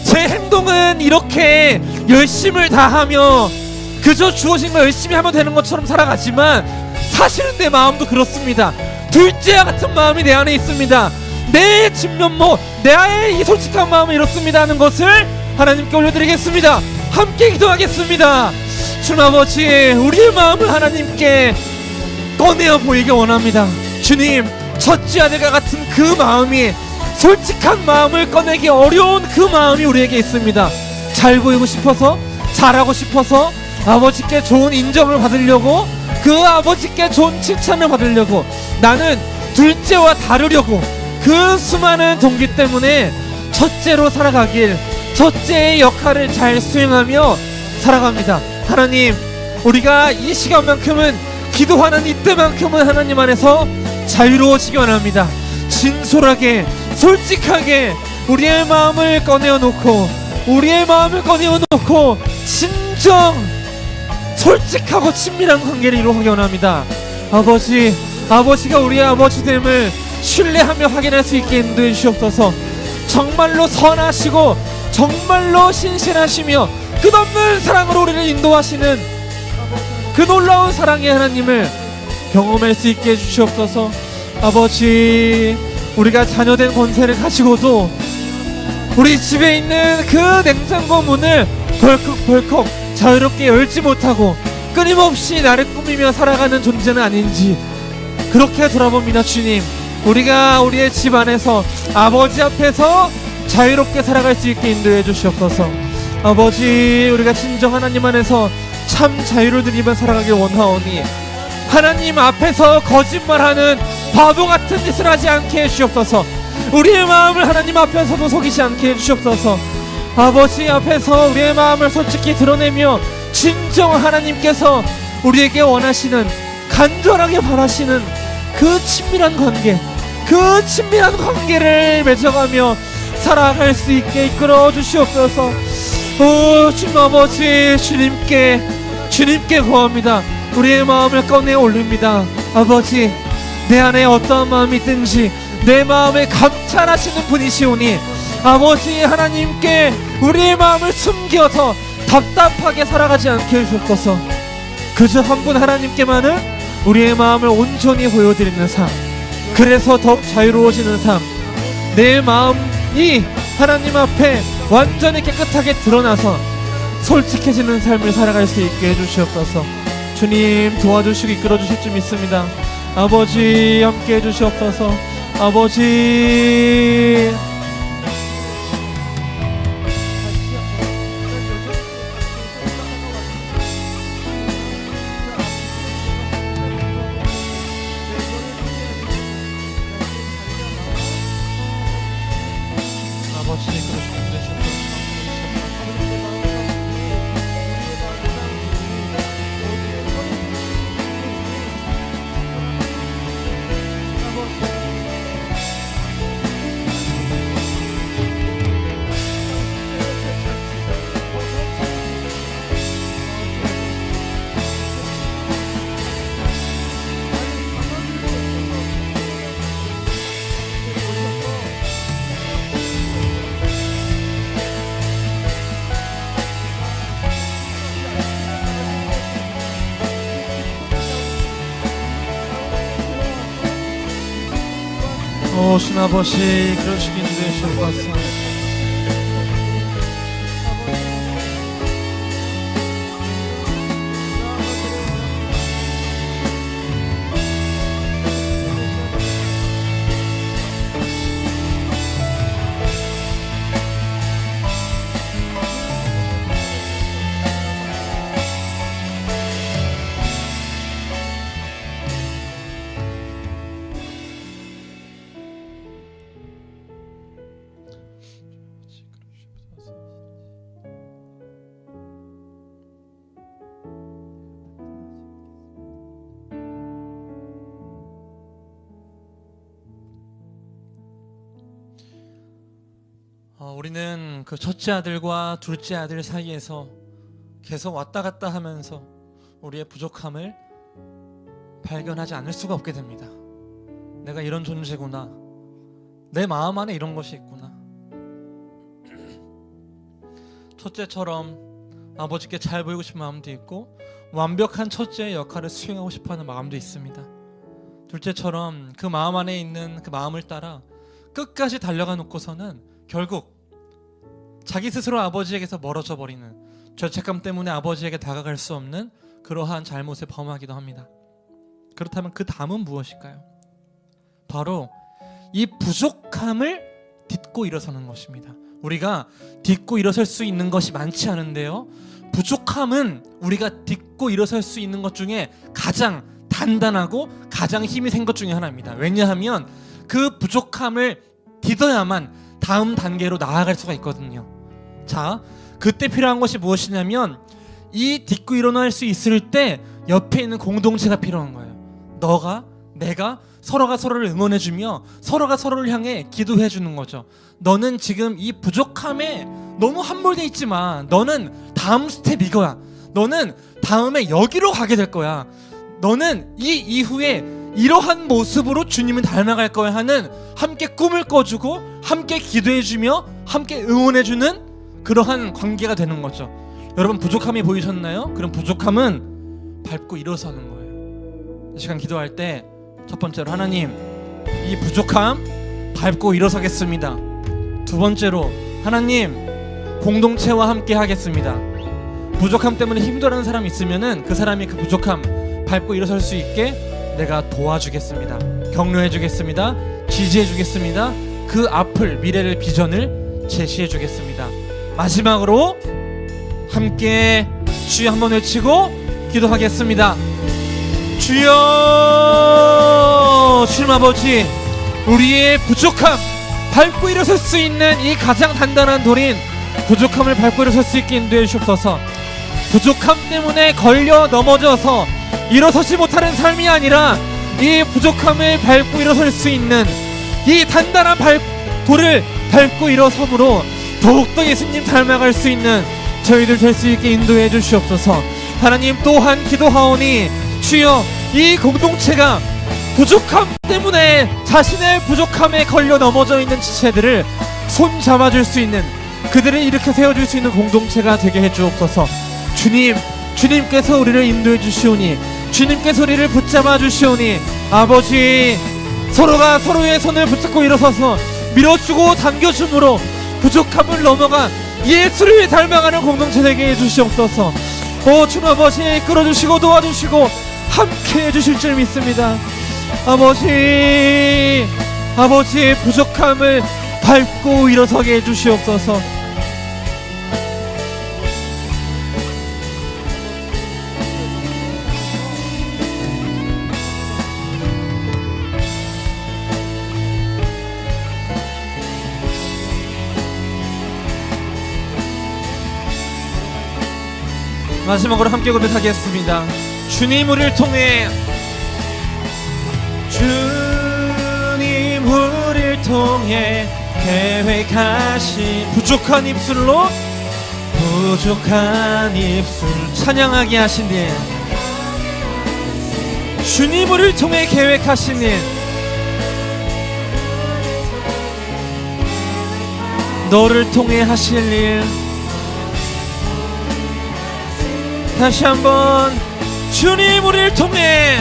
제 행동은 이렇게 열심을 다하며 그저 주어진 거 열심히 하면 되는 것처럼 살아가지만 사실은 내 마음도 그렇습니다. 둘째와 같은 마음이 내 안에 있습니다. 내 진면모, 내 이 솔직한 마음은 이렇습니다 하는 것을 하나님께 올려드리겠습니다. 함께 기도하겠습니다. 주님 아버지, 우리의 마음을 하나님께 꺼내어 보이기 원합니다. 주님, 첫째 아들과 같은 그 마음이, 솔직한 마음을 꺼내기 어려운 그 마음이 우리에게 있습니다. 잘 보이고 싶어서, 잘하고 싶어서, 아버지께 좋은 인정을 받으려고, 그 아버지께 좋은 칭찬을 받으려고, 나는 둘째와 다르려고 그 수많은 동기 때문에 첫째로 살아가길, 첫째의 역할을 잘 수행하며 살아갑니다. 하나님, 우리가 이 시간만큼은, 기도하는 이때만큼은 하나님 안에서 자유로워지기 원합니다. 진솔하게, 솔직하게 우리의 마음을 꺼내어놓고, 우리의 마음을 꺼내어놓고 진정 솔직하고 친밀한 관계를 이루어가기 원합니다. 아버지, 아버지가 우리의 아버지됨을 신뢰하며 확인할 수 있게 인도해 주시옵소서. 정말로 선하시고 정말로 신실하시며 끝없는 사랑으로 우리를 인도하시는 그 놀라운 사랑의 하나님을 경험할 수 있게 해주시옵소서. 아버지, 우리가 자녀된 권세를 가지고도 우리 집에 있는 그 냉장고 문을 벌컥벌컥 자유롭게 열지 못하고 끊임없이 나를 꾸미며 살아가는 존재는 아닌지 그렇게 돌아봅니다. 주님, 우리가 우리의 집 안에서 아버지 앞에서 자유롭게 살아갈 수 있게 인도해 주시옵소서. 아버지, 우리가 진정 하나님 안에서 참 자유를 누리며 살아가길 원하오니 하나님 앞에서 거짓말하는 바보 같은 짓을 하지 않게 해주시옵소서. 우리의 마음을 하나님 앞에서도 속이지 않게 해주시옵소서. 아버지 앞에서 우리의 마음을 솔직히 드러내며 진정 하나님께서 우리에게 원하시는, 간절하게 바라시는 그 친밀한 관계, 그 친밀한 관계를 맺어가며 살아갈 수 있게 이끌어 주시옵소서. 오 주님 아버지, 주님께 구합니다. 우리의 마음을 꺼내 올립니다. 아버지, 내 안에 어떠한 마음이 있든지 내 마음에 감찰하시는 분이시오니 아버지 하나님께 우리의 마음을 숨겨서 답답하게 살아가지 않게 해주옵소서. 그저 한 분 하나님께만은 우리의 마음을 온전히 보여드리는 삶, 그래서 더욱 자유로워지는 삶, 내 마음이 하나님 앞에 완전히 깨끗하게 드러나서 솔직해지는 삶을 살아갈 수 있게 해주시옵소서. 주님 도와주시고 이끌어주실 줄 믿습니다. 아버지 함께 해주시옵소서. 아버지, 주님 아버지 그러시기 인도해 주옵소서. 우리는 그 첫째 아들과 둘째 아들 사이에서 계속 왔다 갔다 하면서 우리의 부족함을 발견하지 않을 수가 없게 됩니다. 내가 이런 존재구나. 내 마음 안에 이런 것이 있구나. 첫째처럼 아버지께 잘 보이고 싶은 마음도 있고 완벽한 첫째의 역할을 수행하고 싶어하는 마음도 있습니다. 둘째처럼 그 마음 안에 있는 그 마음을 따라 끝까지 달려가 놓고서는 결국 자기 스스로 아버지에게서 멀어져 버리는, 죄책감 때문에 아버지에게 다가갈 수 없는 그러한 잘못에 범하기도 합니다. 그렇다면 그 다음은 무엇일까요? 바로 이 부족함을 딛고 일어서는 것입니다. 우리가 딛고 일어설 수 있는 것이 많지 않은데요, 부족함은 우리가 딛고 일어설 수 있는 것 중에 가장 단단하고 가장 힘이 센 것 중에 하나입니다. 왜냐하면 그 부족함을 딛어야만 다음 단계로 나아갈 수가 있거든요. 자, 그때 필요한 것이 무엇이냐면 이 딛고 일어날 수 있을 때 옆에 있는 공동체가 필요한 거예요. 너가, 내가 서로가 서로를 응원해주며 서로가 서로를 향해 기도해주는 거죠. 너는 지금 이 부족함에 너무 함몰돼 있지만 너는 다음 스텝 이거야. 너는 다음에 여기로 가게 될 거야. 너는 이 이후에 이러한 모습으로 주님을 닮아갈 거야 하는 함께 꿈을 꿔주고 함께 기도해주며 함께 응원해주는 그러한 관계가 되는 거죠. 여러분, 부족함이 보이셨나요? 그럼 부족함은 밟고 일어서는 거예요. 이 시간 기도할 때 첫 번째로, 하나님, 이 부족함 밟고 일어서겠습니다. 두 번째로, 하나님, 공동체와 함께 하겠습니다. 부족함 때문에 힘들어하는 사람이 있으면은 그 사람이 그 부족함 밟고 일어설 수 있게 내가 도와주겠습니다. 격려해 주겠습니다. 지지해 주겠습니다. 그 앞을, 미래를, 비전을 제시해 주겠습니다. 마지막으로 함께 주여 한번 외치고 기도하겠습니다. 주여, 주님 아버지, 우리의 부족함 밟고 일어설 수 있는 이 가장 단단한 돌인 부족함을 밟고 일어설 수 있게 인도해 주옵소서. 부족함 때문에 걸려 넘어져서 일어서지 못하는 삶이 아니라 이 부족함을 밟고 일어설 수 있는 이 단단한 돌을 밟고 일어섬으로 더욱더 예수님 닮아갈 수 있는 저희들 될 수 있게 인도해 주시옵소서. 하나님, 또한 기도하오니 주여, 이 공동체가 부족함 때문에 자신의 부족함에 걸려 넘어져 있는 지체들을 손 잡아줄 수 있는, 그들을 일으켜 세워줄 수 있는 공동체가 되게 해주옵소서. 주님, 주님께서 우리를 인도해 주시오니, 주님께서 우리를 붙잡아 주시오니, 아버지, 서로가 서로의 손을 붙잡고 일어서서 밀어주고 당겨줌으로 부족함을 넘어가 예수를 닮아가는 공동체 되게 해주시옵소서. 주님 아버지, 끌어주시고 도와주시고 함께 해주실 줄 믿습니다. 아버지, 아버지의 부족함을 밟고 일어서게 해주시옵소서. 마지막으로 함께 고백하겠습니다. 주님, 우리를 통해, 주님 우리를 통해 계획하신 부족한 입술로 부족한 입술 찬양하게 하신 일, 주님 우리를 통해 계획하신 일, 너를 통해 하실 일, 다시 한번, 주님 우리를 통해,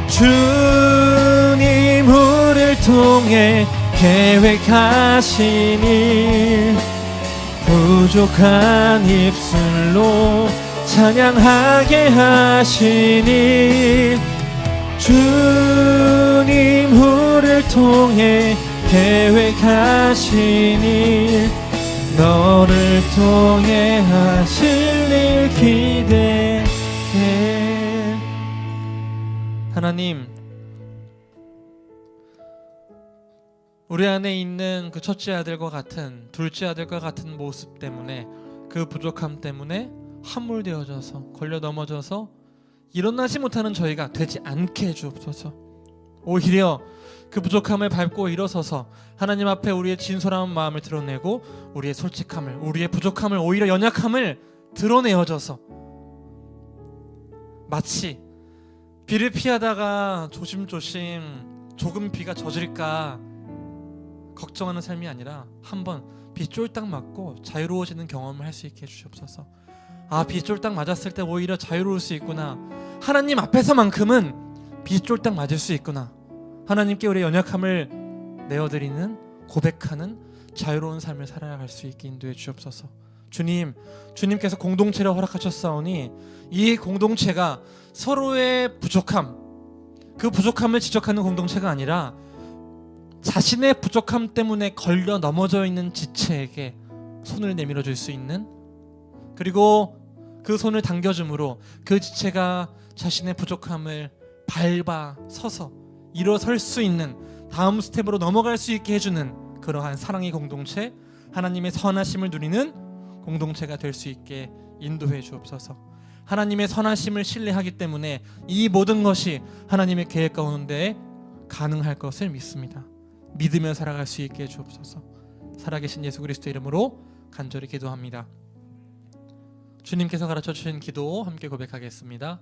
주님 우리를 우를 통해 계획하신 일, 부족한 입술로 찬양하게 하시니 주님 우를 통해 계획하신 일, 너를 통해 하실 일 기대해. 하나님, 우리 안에 있는 그 첫째 아들과 같은, 둘째 아들과 같은 모습 때문에, 그 부족함 때문에 함몰되어져서 걸려 넘어져서 일어나지 못하는 저희가 되지 않게 해주옵소서. 오히려 그 부족함을 밟고 일어서서 하나님 앞에 우리의 진솔한 마음을 드러내고 우리의 솔직함을, 우리의 부족함을, 오히려 연약함을 드러내어져서 마치 비를 피하다가 조심조심 조금 비가 젖을까 걱정하는 삶이 아니라 한번 비 쫄딱 맞고 자유로워지는 경험을 할 수 있게 해주시옵소서. 아, 비 쫄딱 맞았을 때 오히려 자유로울 수 있구나. 하나님 앞에서만큼은 비 쫄딱 맞을 수 있구나. 하나님께 우리의 연약함을 내어드리는, 고백하는 자유로운 삶을 살아갈 수 있게 인도해 주옵소서. 주님, 주님께서 공동체를 허락하셨사오니 이 공동체가 서로의 부족함, 그 부족함을 지적하는 공동체가 아니라 자신의 부족함 때문에 걸려 넘어져 있는 지체에게 손을 내밀어 줄 수 있는, 그리고 그 손을 당겨줌으로 그 지체가 자신의 부족함을 밟아 서서 일어설 수 있는, 다음 스텝으로 넘어갈 수 있게 해주는 그러한 사랑의 공동체, 하나님의 선하심을 누리는 공동체가 될 수 있게 인도해 주옵소서. 하나님의 선하심을 신뢰하기 때문에 이 모든 것이 하나님의 계획 가운데 가능할 것을 믿습니다. 믿으며 살아갈 수 있게 해 주옵소서. 살아계신 예수 그리스도 이름으로 간절히 기도합니다. 주님께서 가르쳐 주신 기도 함께 고백하겠습니다.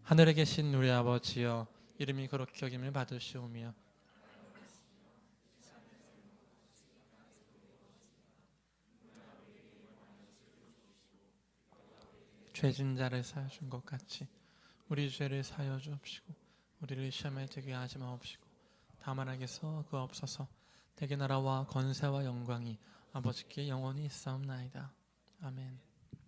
하늘에 계신 우리 아버지여, 이름이 거룩히 여김을 받으시오며 죄진 자를 사하여 준 것 같이 우리 죄를 사하여 주옵시고 우리를 시험에 들게 하지 마옵시고 다만 하게서 그옵소서. 대개 나라와 권세와 영광이 아버지께 영원히 있사옵나이다. 아멘.